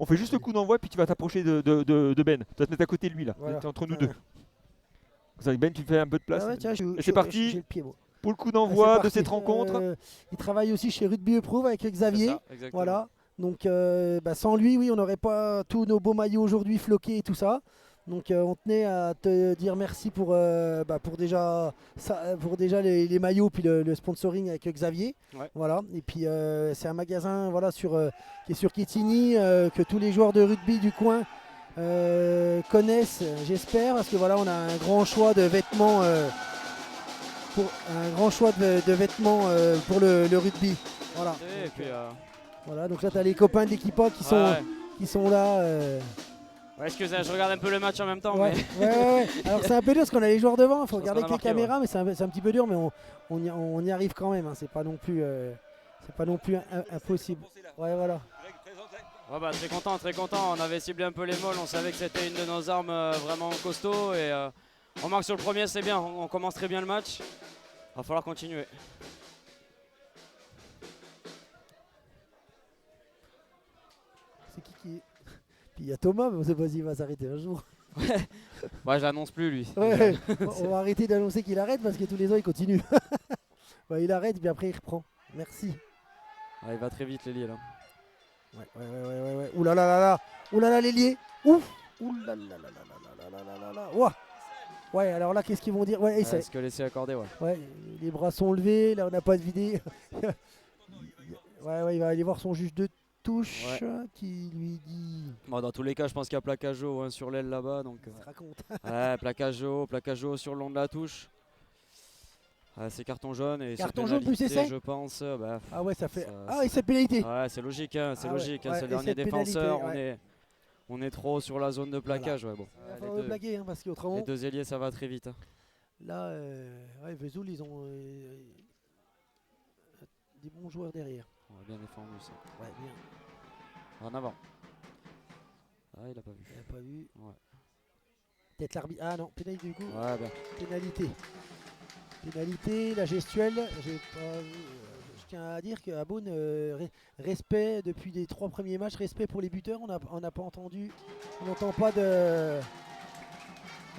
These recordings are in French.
On fait juste le coup d'envoi, puis tu vas t'approcher de Ben. Tu vas te mettre à côté de lui là. Voilà. T'es entre nous deux. Ça, Ben, tu fais un peu de place. Ah ouais, tiens, Et c'est parti j'ai le pied, moi. pour le coup Ah, d'envoi c'est de cette parti. rencontre. Il travaille aussi chez Rugby Eprouve avec Xavier. C'est ça, exactement. Voilà. Donc sans lui, oui, on n'aurait pas tous nos beaux maillots aujourd'hui floqués et tout ça. Donc on tenait à te dire merci pour déjà les maillots puis le sponsoring avec Xavier. Ouais. Voilà. Et puis c'est un magasin voilà qui est sur Quetigny que tous les joueurs de rugby du coin connaissent, j'espère, parce que voilà, on a un grand choix de vêtements pour le rugby. Voilà. Et puis, Voilà, donc là tu as les copains de l'équipa qui sont là. Ouais, excusez, je regarde un peu le match en même temps. Ouais, Mais... ouais. Alors c'est un peu dur parce qu'on a les joueurs devant, il faut Je pense regarder qu'on avec a les marqué, caméras, mais c'est un petit peu dur, mais on y arrive quand même. Hein. C'est pas non plus impossible. Ouais, voilà. Ouais, bah, très content, très content. On avait ciblé un peu les molles, on savait que c'était une de nos armes vraiment costaud. Et on marque sur le premier, c'est bien. On commence très bien le match. Va falloir continuer. C'est qui est... Puis il y a Thomas, mais on sait pas s'il va s'arrêter un jour. Ouais, je l'annonce plus lui. Ouais, on va arrêter d'annoncer qu'il arrête parce que tous les ans il continue. Ouais, il arrête, puis après il reprend. Merci. Ouais, il va très vite l'ailier là. Ouais. Ouh là là là là. Ouh là là l'ailier. Ouf. Ouh là là là là là là là là là. Ouah. Ouais, alors là qu'est-ce qu'ils vont dire? Ouais, essaie. Est-ce que laisser accorder, ouais. Ouais, les bras sont levés, là on n'a pas de vidéo. Ouais, il va aller voir son juge de touche qui lui dit. Bon, dans tous les cas, je pense qu'il y a plaquage haut sur l'aile là-bas. Donc, Ça raconte. ouais, plaquage haut sur le long de la touche. C'est carton jaune et Carton c'est jaune plus pénalité, essai. je pense. Ah ouais, ça fait. Ça, et cette pénalité. Ouais, c'est logique, hein, c'est Ah logique. ouais, C'est le et dernier cette défenseur. pénalité, On est trop sur la zone de plaquage. Ouais, bon. Il va falloir le plaquer parce qu'autrement. Les deux ailiers, ça va très vite. Hein. Là, Vesoul, ils ont des bons joueurs derrière. Ouais, bien défendu ça. Ouais, bien. En avant. Ah, il a pas vu. Il n'a pas vu. Ouais. Peut-être l'arbitre. Ah non, pénalité du coup. Ouais, bien. Pénalité, la gestuelle. J'ai pas vu. Je tiens à dire qu'à Beaune, respect depuis les 3 premiers matchs, respect pour les buteurs. On n'a pas entendu. On n'entend pas de.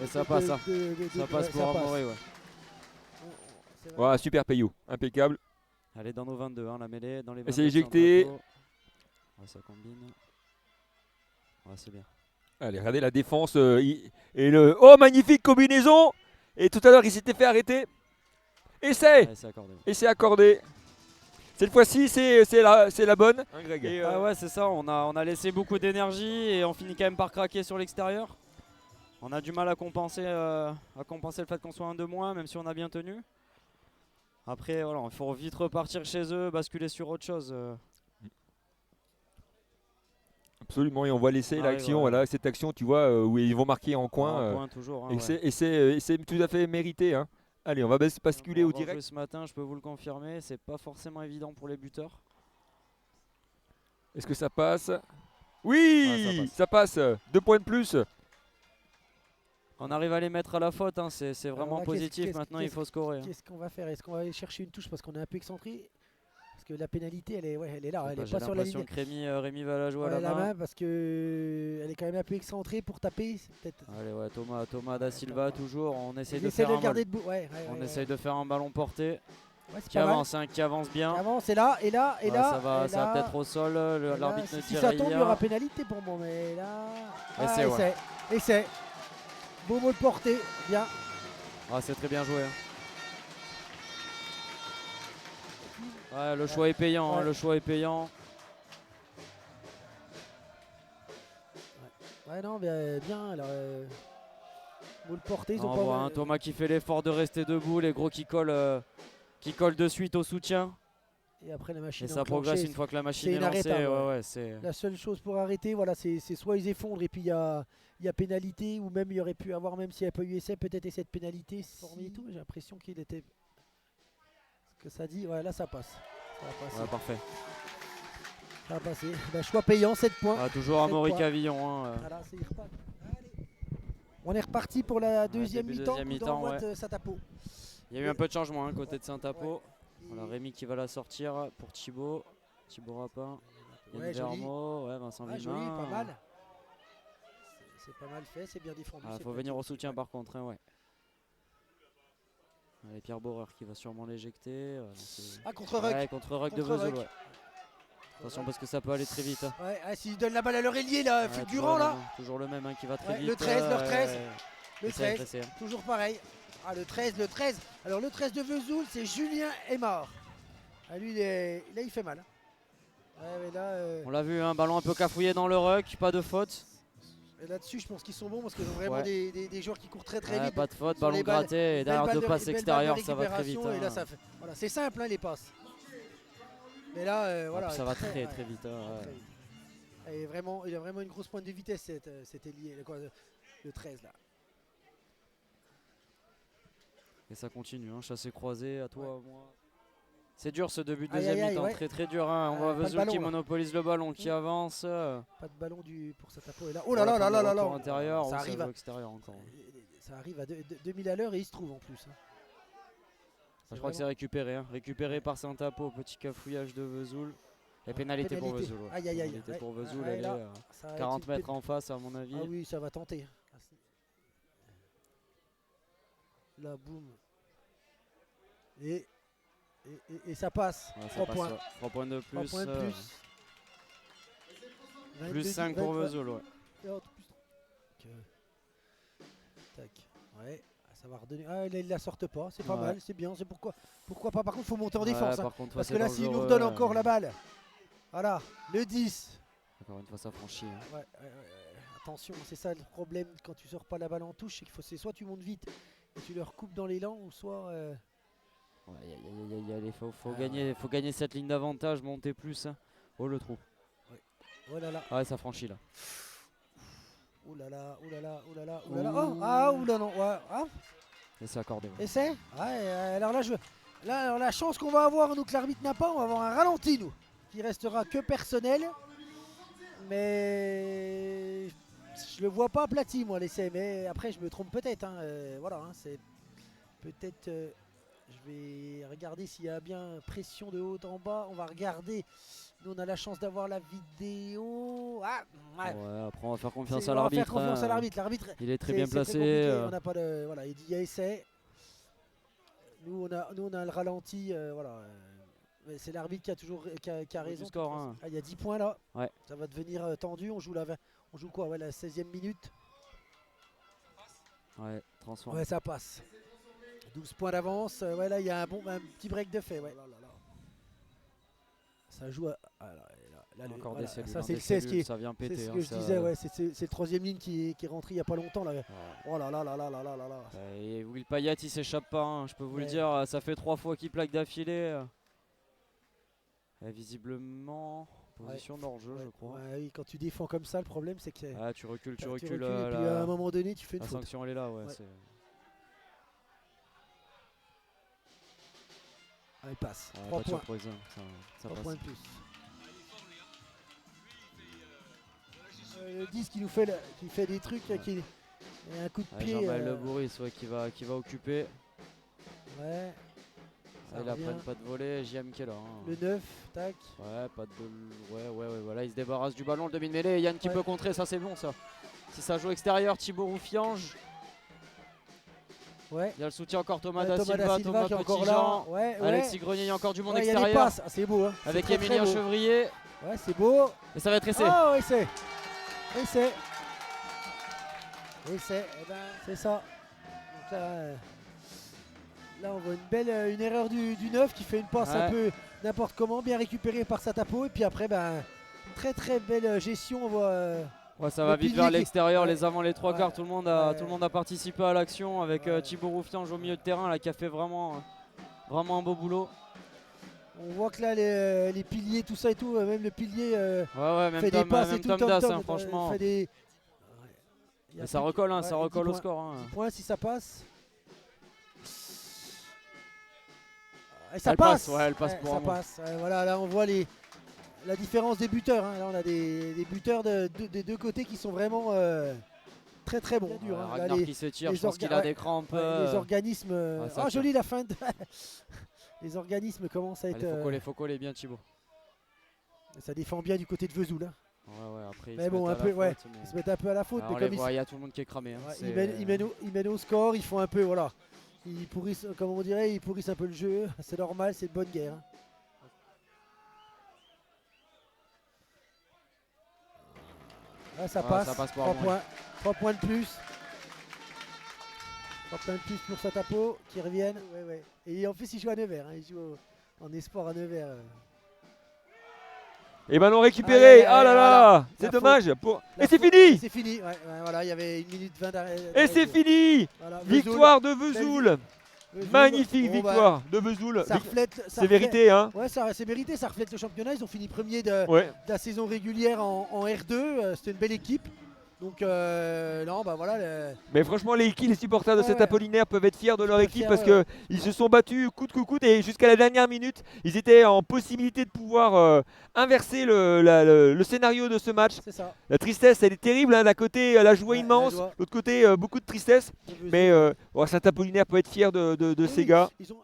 Et ça passe, hein. Ça passe pour Amaury, ouais. Ouais, super Payot, impeccable. Allez, dans nos 22, hein, la mêlée, dans les 22. Et c'est éjecté. Ouais, ça combine. Ouais, c'est bien. Allez, regardez la défense. Et le... Oh, magnifique combinaison. Et tout à l'heure, il s'était fait arrêter. Essai. Ouais, c'est accordé. Et c'est accordé. Cette fois-ci, c'est la bonne. Hein, Greg Et ouais, c'est ça. On a laissé beaucoup d'énergie et on finit quand même par craquer sur l'extérieur. On a du mal à compenser le fait qu'on soit un de moins, même si on a bien tenu. Après, voilà, il faut vite repartir chez eux, basculer sur autre chose. Absolument, et on voit laisser l'action, voilà, cette action, tu vois, où ils vont marquer en coin. En coin toujours. Hein, et c'est tout à fait mérité. Hein. Allez, on va basculer au direct. Ce matin, je peux vous le confirmer, c'est pas forcément évident pour les buteurs. Est-ce que ça passe? Oui, ouais, ça passe. 2 points de plus. On arrive à les mettre à la faute, hein. C'est vraiment positif. Maintenant, il faut scorer. Hein. Qu'est-ce qu'on va faire? Est-ce qu'on va aller chercher une touche parce qu'on est un peu excentré? Parce que la pénalité, elle est là, elle est pas sur la ligne. J'ai l'impression que Rémi va la jouer à la main. main parce que elle est quand même un peu excentrée pour taper. Allez, ouais, Thomas da Silva toujours. On essaye de faire faire garder debout. On essaye de faire un ballon porté. Ouais, qui avance bien. Qui avance, et là. Ça va peut-être au sol. L'arbitre ne tire si ça tombe, il y aura pénalité pour moi. Mais là. Essai. Beau mot de portée, bien. Ah, c'est très bien joué. Ouais, le choix est payant. Ouais. Le choix est payant. Ouais, non, bien. Alors, beau de portée, ils ont on voit un Thomas qui fait l'effort de rester debout, les gros qui collent de suite au soutien. Et après la machine. Et ça progresse une fois que la machine est lancée. La seule chose pour arrêter, voilà, c'est soit ils effondrent et puis il y a pénalité, ou même il y aurait pu avoir, même s'il n'y a pas eu essai, peut-être cette pénalité formée et tout. J'ai l'impression qu'il était. Ce que ça dit, ouais, là ça passe. Ça va passer. Ouais, parfait. Ça va passer. Choix payant, 7 points. Ah, toujours Amaury Cavillon. Voilà, on est reparti pour la deuxième mi-temps. Saint-Apo. Il y a eu un peu de changement côté de Saint-Apo. Voilà, Rémi qui va la sortir pour Thibaut Rapin. Yann Ouais, joli. Vermeau, ouais, Vincent Ah, Villemain. joli, pas mal. C'est pas mal fait, c'est bien défendu. Il c'est faut pas venir tout. au soutien par contre, hein, ouais. Allez, Pierre Boreur qui va sûrement l'éjecter. Ah, contre Ruck. Ouais, contre Ruck de Contre Vesoul, Ruck. ouais. Attention parce que ça peut aller très vite. Hein. Ouais, ah, s'il donne la balle à leur ailier, là, Ouais, fulgurant, là. toujours le même hein, qui va très Ouais, vite. le 13, le 13. ouais. Le Essaye de 13, presser, hein. toujours pareil. Ah, le 13, le 13. Alors, le 13 de Vesoul, c'est Julien Aymar. Ah, lui, là, il fait mal. Ouais, mais là, On l'a vu, un ballon un peu cafouillé dans le ruck, pas de faute. et là-dessus, je pense qu'ils sont bons parce qu'ils ont vraiment Ouais. des joueurs qui courent très Ouais, vite. pas de faute, Sur ballon les balles, gratté et Belle derrière balle deux de- passes belle balle de extérieures, ça va très vite. récupération, Et là, hein. ça fait. Voilà, c'est simple, hein, les passes. Mais là, Ah, voilà. puis ça va très très vite. hein, ouais. très vite. Et vraiment, il a vraiment une grosse pointe de vitesse, cet ailier, le 13 là. Et ça continue, hein, chassé croisé, à toi, à moi. C'est dur ce début de Aïe, deuxième aïe, aïe, mi-temps, ouais. très dur. Hein. On voit pas de Vesoul ballon, qui là. monopolise le ballon, qui avance. Pas de ballon pour Satapo. Et là, oh là là là là là là. Intérieur, Ça ou arrive ça à, joue extérieur encore. ça arrive à 2000 à l'heure et il se trouve en plus. Hein. Je crois que c'est récupéré, hein. Récupéré par Saint-Apo, petit cafouillage de Vesoul. Et pénalité pour pénalité. Vesoul. Ouais. Aïe, aïe, aïe. Pénalité Ouais. pour Vesoul, Ouais, elle là, est ça va être 40 une mètres en face à mon avis. Ah oui, ça va tenter. Là, boum. Et ça passe. Ouais, ça 3 passe, points. ouais. 3 points de 3 plus. points de plus. 22, Plus 5 pour 20, Vesoul, ouais. Tac. Ouais. Ça va redonner. Ah, ils la sortent pas. C'est pas Ouais. mal. C'est bien. C'est pourquoi pas. Par contre, il faut monter en Ouais, défense. Hein, par contre, parce c'est que là, s'ils nous dangereux, redonnent encore la balle. Voilà. Le 10. Encore une fois, ça franchit. Hein. Ouais. Attention, c'est ça le problème quand tu sors pas la balle en touche. C'est qu'il faut, c'est soit tu montes vite et tu leur coupes dans l'élan, ou soit. Ouais, il faut gagner cette ligne d'avantage, monter plus. Hein. Oh le trou. Oh là là. Ouais, ça franchit là. Oh là là. Oh là là. Oh là là. Oh là là. Oh, ah, ou là non. Ouais. Ah. Et c'est accordé. Ouais. Essai. Ouais, alors là, alors, la chance qu'on va avoir, nous, que l'arbitre n'a pas, on va avoir un ralenti, nous, qui restera que personnel. Mais je le vois pas aplati, moi, l'essai. Mais après, je me trompe peut-être. Hein. Voilà, hein, c'est peut-être. Je vais regarder s'il y a bien pression de haut en bas. On va regarder. Nous, on a la chance d'avoir la vidéo. Ah, ouais. Ouais, après, on va faire confiance à On va l'arbitre. faire confiance à hein. l'arbitre. L'arbitre, Il est très c'est bien très placé. compliqué. On n'a pas de. Voilà, il dit il y a essai. Nous, on a le ralenti. Voilà. Mais c'est l'arbitre qui a toujours qui a raison. Du score, hein. Ah, il y a 10 points là. Ouais. Ça va devenir tendu. On joue quoi, ouais, la 16e minute. Ouais, transforme. Ouais, ça passe. 12 points d'avance. Ouais, là, il y a un petit break de fait. Ouais. Ça joue à. Encore voilà, des cellules. ça, hein, c'est des le 16 qui cellules, est. ça vient C'est péter. ce hein, que je ça- disais, ouais, c'est le troisième ligne qui est rentré il n'y a pas longtemps là. Ouais. Oh là là là là là là là là. Et Will Payet il s'échappe pas, hein, je peux vous le Ouais. dire, ça fait 3 fois qu'il plaque d'affilée. Visiblement, position d'hors-jeu je crois. Ouais, oui, quand tu défends comme ça, le problème c'est que Ah, tu recules, tu tu recules. et puis à un moment donné tu fais une la faute. sanction elle est là, ouais. Ouais. c'est- Ah, il passe. Ah, 3 pas de points. surprise, hein, ça 3 passe. points de plus. Le 10 qui nous fait, qui fait des trucs, Ouais. qui et un coup de Ouais, pied. Jean-Maël Le Bourris ouais, qui va occuper. Ouais. Ça Ils revient. apprennent pas de voler, JM qui est là. hein. Le 9, tac. Ouais, pas de. Ouais, voilà, il se débarrasse du ballon, le demi-mêlée. Yann qui Ouais. peut contrer, ça c'est bon ça. Si ça joue extérieur, Thibaut Roufiange. Ouais. Il y a le soutien encore Thomas Ouais, Da Silva, Thomas qui est encore Petitjean. là. Ouais, Alexis Grenier, il y a encore du monde ouais, il y a des extérieur. passes. Ah, c'est beau. Hein. Avec C'est très, Emilien très beau. Chevrier. Ouais, c'est beau. Et ça va être essai. Oh, essai. Essai. Essai. Eh ben, c'est ça. Donc là, on voit une erreur du 9 qui fait une passe un Ouais. peu n'importe comment, bien récupérée par Satapo. Et puis après, ben, très belle gestion. On voit. Ouais, ça Le va vite pilier vers qui- l'extérieur, ouais. les avant, les trois Ouais. quarts. Tout le monde a participé à l'action avec Ouais. Thibaut Roufiange au milieu de terrain là, qui a fait vraiment un beau boulot. On voit que là, les piliers, tout ça et tout, même le pilier Ouais, même fait des Tom, passes et même tout. Tom Tom, Das, Tom, hein, franchement. fait des... Il y a Mais ça plus- recolle, ouais, ça 10 recolle au points. score. hein. 10 points si ça passe. Et ça Elle passe. passe, ouais, elle passe pour ça un mot. passe. Voilà, là on voit la différence des buteurs. Hein. Là on a des buteurs des deux côtés qui sont vraiment très bons. Ouais, Là, Ragnar les, qui se tire, les je pense qu'il a ouais, des crampes. ouais, les organismes. ouais, ça Oh tire. joli la fin. Les organismes commencent à être. Allez, faut coller bien Thibaut. Ça défend bien du côté de Vesoul. Hein. Ouais, après, ils Mais se bon, mettent un à peu, la ouais. faute, mais- Ils se mettent un peu à la faute. Alors, Mais les comme voit, il y a tout le monde qui est cramé. Hein. ouais, C'est- ils mènent au score, ils font un peu, voilà. Ils pourrissent, comme on dirait, ils pourrissent un peu le jeu. C'est normal, c'est une bonne guerre. Hein. Ah, ça Ouais, passe. ça passe pas 3 loin. points. 3 points de plus. 3 points de plus pour Satapo qui reviennent. Ouais, ouais. Et en plus, il joue à Nevers. Hein. Il joue en espoir à Nevers. Et ballon Aïe, récupéré. aïe, aïe, Ah là là, voilà. c'est La dommage. Pour... La Et c'est faute- fini. C'est fini. Ouais, ouais, voilà, il y avait 1 minute 20 d'arrêt. Et c'est fini. Voilà, Victoire de Vesoul. Vesoul. Vesoul. Magnifique Bon, bah, victoire de Vesoul. ça reflète. ça C'est reflète- vérité, hein. Ouais, c'est mérité, ça reflète le championnat. Ils ont fini premier de Ouais. la saison régulière en R2. C'était une belle équipe. Donc, non, bah voilà. Mais franchement, les supporters de Ouais, cet ouais. Apollinaire peuvent être fiers de leur peuvent équipe fiers, parce ouais, qu'ils se sont battus coûte que coûte et jusqu'à la dernière minute, ils étaient en possibilité de pouvoir inverser le scénario de ce match. C'est ça. La tristesse, elle est terrible. Hein. D'un côté, la joie Ouais, la immense, de joie. l'autre côté, beaucoup de tristesse. Mais cet Apollinaire peut être fier de Oui, ces oui, gars. Ils ont